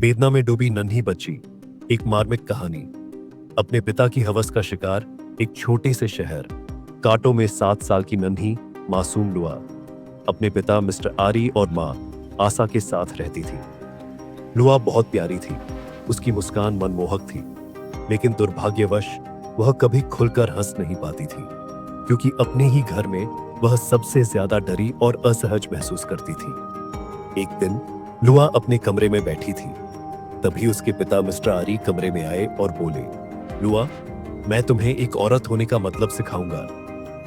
वेदना में डूबी नन्ही बच्ची, एक मार्मिक कहानी। अपने पिता की हवस का शिकार एक छोटे से शहर कांटों में 7 साल की नन्ही मासूम लुआ अपने पिता मिस्टर आरी और माँ आशा के साथ रहती थी। लुआ बहुत प्यारी थी, उसकी मुस्कान मनमोहक थी, लेकिन दुर्भाग्यवश वह कभी खुलकर हंस नहीं पाती थी, क्योंकि अपने ही घर में वह सबसे ज्यादा डरी और असहज महसूस करती थी। एक दिन लुआ अपने कमरे में बैठी थी, तभी उसके पिता मिस्टर आरी कमरे में आए और बोले, लुआ, मैं तुम्हें एक औरत होने का मतलब सिखाऊंगा,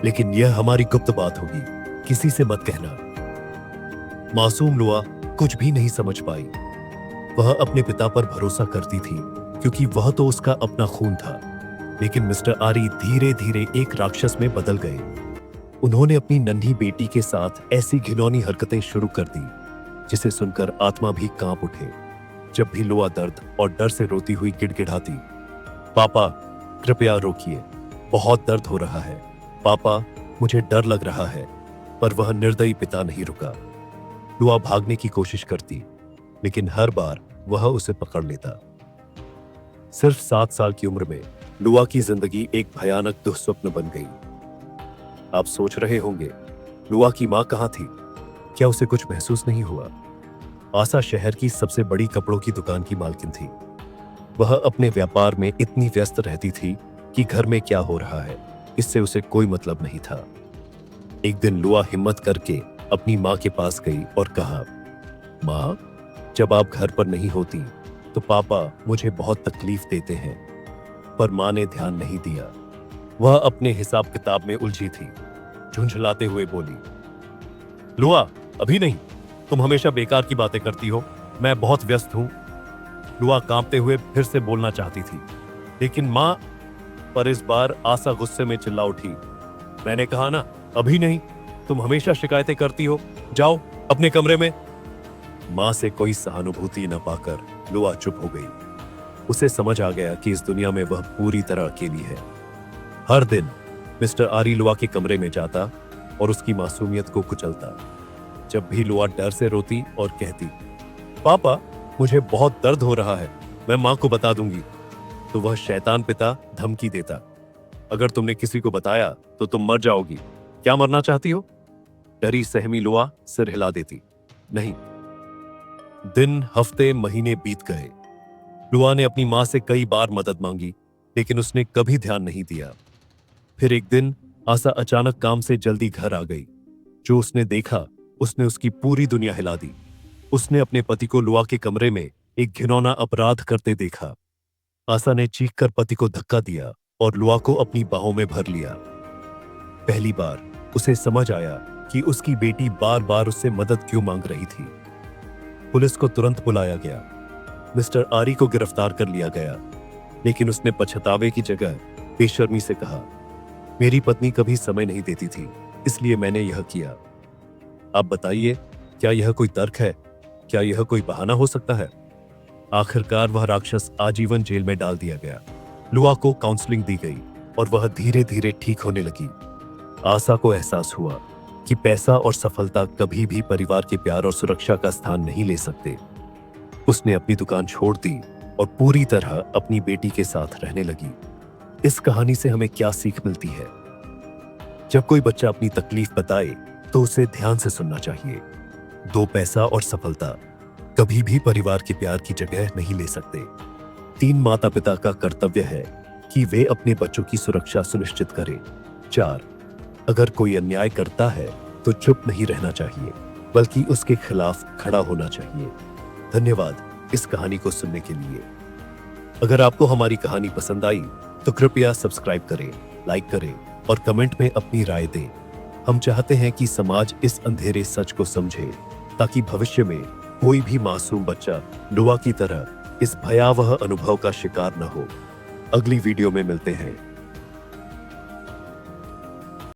लेकिन यह हमारी गुप्त बात होगी, किसी से मत कहना। मासूम लुआ कुछ भी नहीं समझ पाई। वह अपने पिता पर भरोसा करती थी, क्योंकि वह तो उसका अपना खून था, लेकिन मिस्टर आरी धीरे धीरे एक राक्षस में बदल गए। उन्होंने अपनी नन्ही बेटी के साथ ऐसी घिनौनी हरकतें शुरू कर दी जिसे सुनकर आत्मा भी कांप उठे। जब भी लुआ दर्द और डर से रोती हुई गिड़गिड़ाती, पापा कृपया रोकिए, बहुत दर्द हो रहा है, पापा मुझे डर लग रहा है, पर वह निर्दयी पिता नहीं रुका। लुआ भागने की कोशिश करती, लेकिन हर बार वह उसे पकड़ लेता। सिर्फ 7 साल की उम्र में लुआ की जिंदगी एक भयानक दुःस्वप्न बन गई। आप सोच रहे होंगे, लुआ की मां कहां थी? क्या उसे कुछ महसूस नहीं हुआ? आशा शहर की सबसे बड़ी कपड़ों की दुकान की मालकिन थी। वह अपने व्यापार में इतनी व्यस्त रहती थी कि घर में क्या हो रहा है इससे उसे कोई मतलब नहीं था। एक दिन लुआ हिम्मत करके अपनी मां के पास गई और कहा, मां, जब आप घर पर नहीं होती तो पापा मुझे बहुत तकलीफ देते हैं। पर मां ने ध्यान नहीं दिया। वह अपने हिसाब किताब में उलझी थी। झुंझलाते हुए बोली, लुआ, अभी नहीं, तुम हमेशा बेकार की बातें करती हो, मैं बहुत व्यस्त हूं। लुआ कांपते हुए फिर से बोलना चाहती थी, लेकिन मां। पर इस बार आशा गुस्से में चिल्ला उठी, मैंने कहा ना, अभी नहीं, तुम हमेशा शिकायतें करती हो, जाओ अपने कमरे में। मां से कोई सहानुभूति न पाकर लुआ चुप हो गई। उसे समझ आ गया कि इस दुनिया में वह पूरी तरह अकेली है। हर दिन मिस्टर आरी लुआ के कमरे में जाता और उसकी मासूमियत को कुचलता। जब भी लुआ डर से रोती और कहती, पापा मुझे बहुत दर्द हो रहा है, मैं मां को बता दूंगी, तो वह शैतान पिता धमकी देता, अगर तुमने किसी को बताया तो तुम मर जाओगी। क्या मरना चाहती हो? डरी सहमी लुआ सिर हिला देती, नहीं। दिन, हफ्ते, महीने बीत गए। लुआ ने अपनी मां से कई बार मदद मांगी, लेकिन उसने कभी ध्यान नहीं दिया। फिर एक दिन आशा अचानक काम से जल्दी घर आ गई। जो उसने देखा उसने उसकी पूरी दुनिया हिला दी। उसने अपने पति को लुआ के कमरे में एक घिनौना अपराध करते देखा। आशा ने चीखकर पति को धक्का दिया और लुआ को अपनी बाहों में भर लिया। पहली बार उसे समझ आया कि उसकी बेटी बार बार उससे मदद क्यों मांग रही थी। पुलिस को तुरंत बुलाया गया। मिस्टर आरी को गिरफ्तार कर लिया गया, लेकिन उसने पछतावे की जगह बेशर्मी से कहा, मेरी पत्नी कभी समय नहीं देती थी, इसलिए मैंने यह किया। आप बताइए, क्या यह कोई तर्क है? क्या यह कोई बहाना हो सकता है? आखिरकार वह राक्षस आजीवन जेल में डाल दिया गया। लुआ को काउंसलिंग दी गई और वह धीरे धीरे ठीक होने लगी। आशा को एहसास हुआ कि पैसा और सफलता कभी भी परिवार के प्यार और सुरक्षा का स्थान नहीं ले सकते। उसने अपनी दुकान छोड़ दी और पूरी तरह अपनी बेटी के साथ रहने लगी। इस कहानी से हमें क्या सीख मिलती है? जब कोई बच्चा अपनी तकलीफ बताए तो उसे ध्यान से सुनना चाहिए। दो पैसा और सफलता कभी भी परिवार के प्यार की जगह नहीं ले सकते। 3 माता पिता का कर्तव्य है कि वे अपने बच्चों की सुरक्षा सुनिश्चित करें। 4, अगर कोई अन्याय करता है तो चुप नहीं रहना चाहिए, बल्कि उसके खिलाफ खड़ा होना चाहिए। धन्यवाद इस कहानी को सुनने के लिए। अगर आपको हमारी कहानी पसंद आई तो कृपया सब्सक्राइब करें, लाइक करें और कमेंट में अपनी राय दें। हम चाहते हैं कि समाज इस अंधेरे सच को समझे, ताकि भविष्य में कोई भी मासूम बच्चा लुआ की तरह इस भयावह अनुभव का शिकार न हो। अगली वीडियो में मिलते हैं।